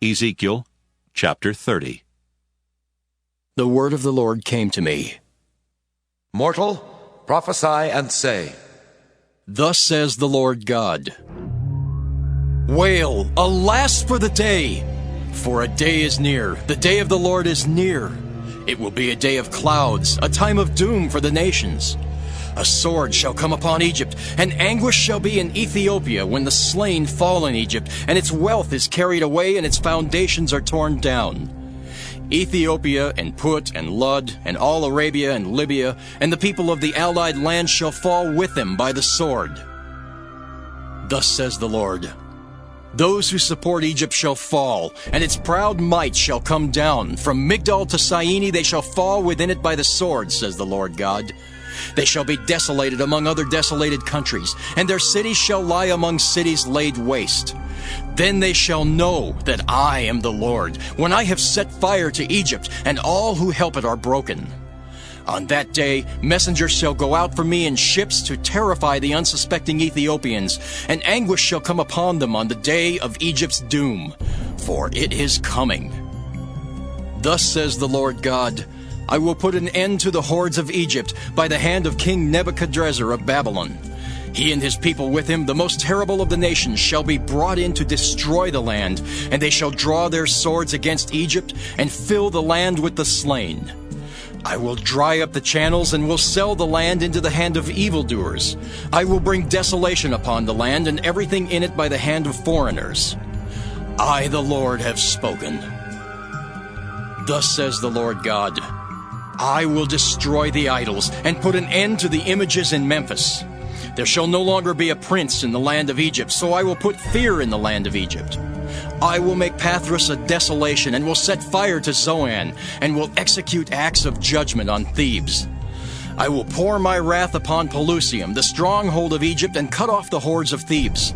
Ezekiel chapter 30. The word of the Lord came to me. Mortal, prophesy and say, Thus says the Lord God, Wail, alas for the day! For a day is near, the day of the Lord is near. It will be a day of clouds, a time of doom for the nations. A sword shall come upon Egypt, and anguish shall be in Ethiopia when the slain fall in Egypt, and its wealth is carried away, and its foundations are torn down. Ethiopia and Put and Lud and all Arabia and Libya and the people of the allied land shall fall with them by the sword. Thus says the Lord, Those who support Egypt shall fall, and its proud might shall come down. From Migdol to Syene they shall fall within it by the sword, says the Lord God. They shall be desolated among other desolated countries, and their cities shall lie among cities laid waste. Then they shall know that I am the Lord, when I have set fire to Egypt, and all who help it are broken. On that day messengers shall go out from me in ships to terrify the unsuspecting Ethiopians, and anguish shall come upon them on the day of Egypt's doom, for it is coming. Thus says the Lord God, I will put an end to the hordes of Egypt by the hand of King Nebuchadrezzar of Babylon. He and his people with him, the most terrible of the nations, shall be brought in to destroy the land, and they shall draw their swords against Egypt and fill the land with the slain. I will dry up the channels and will sell the land into the hand of evildoers. I will bring desolation upon the land and everything in it by the hand of foreigners. I, the Lord, have spoken. Thus says the Lord God, I will destroy the idols and put an end to the images in Memphis. There shall no longer be a prince in the land of Egypt, so I will put fear in the land of Egypt. I will make Pathros a desolation, and will set fire to Zoan, and will execute acts of judgment on Thebes. I will pour my wrath upon Pelusium, the stronghold of Egypt, and cut off the hordes of Thebes.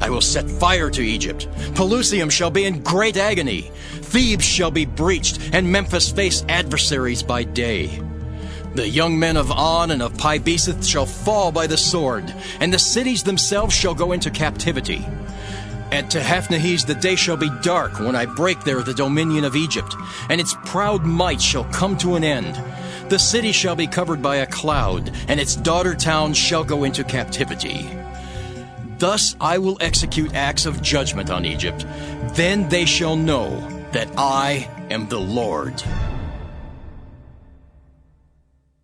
I will set fire to Egypt. Pelusium shall be in great agony. Thebes shall be breached, and Memphis face adversaries by day. The young men of On and of Pi Beseth shall fall by the sword, and the cities themselves shall go into captivity. At Tehaphnehes the day shall be dark when I break there the dominion of Egypt, and its proud might shall come to an end. The city shall be covered by a cloud, and its daughter towns shall go into captivity. Thus I will execute acts of judgment on Egypt. Then they shall know that I am the Lord.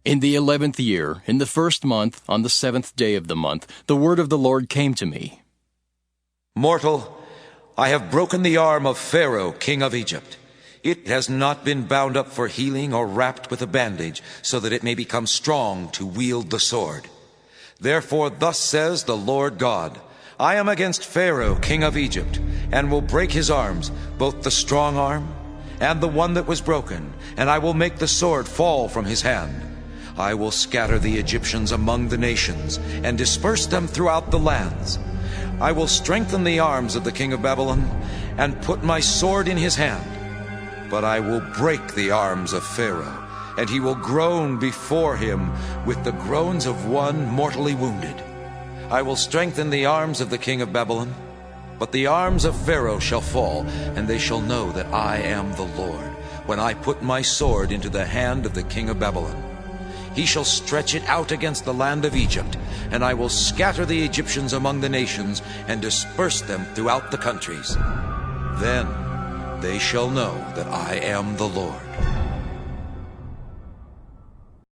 In the 11th year, in the first month, on the 7th day of the month, the word of the Lord came to me. Mortal, I have broken the arm of Pharaoh, king of Egypt. It has not been bound up for healing or wrapped with a bandage, so that it may become strong to wield the sword. Therefore thus says the Lord God, I am against Pharaoh, king of Egypt, and will break his arms, both the strong arm and the one that was broken, and I will make the sword fall from his hand. I will scatter the Egyptians among the nations, and disperse them throughout the lands. I will strengthen the arms of the king of Babylon, and put my sword in his hand. But I will break the arms of Pharaoh, and he will groan before him with the groans of one mortally wounded. I will strengthen the arms of the king of Babylon, but the arms of Pharaoh shall fall, and they shall know that I am the Lord, when I put my sword into the hand of the king of Babylon. He shall stretch it out against the land of Egypt, and I will scatter the Egyptians among the nations, and disperse them throughout the countries. Then they shall know that I am the Lord.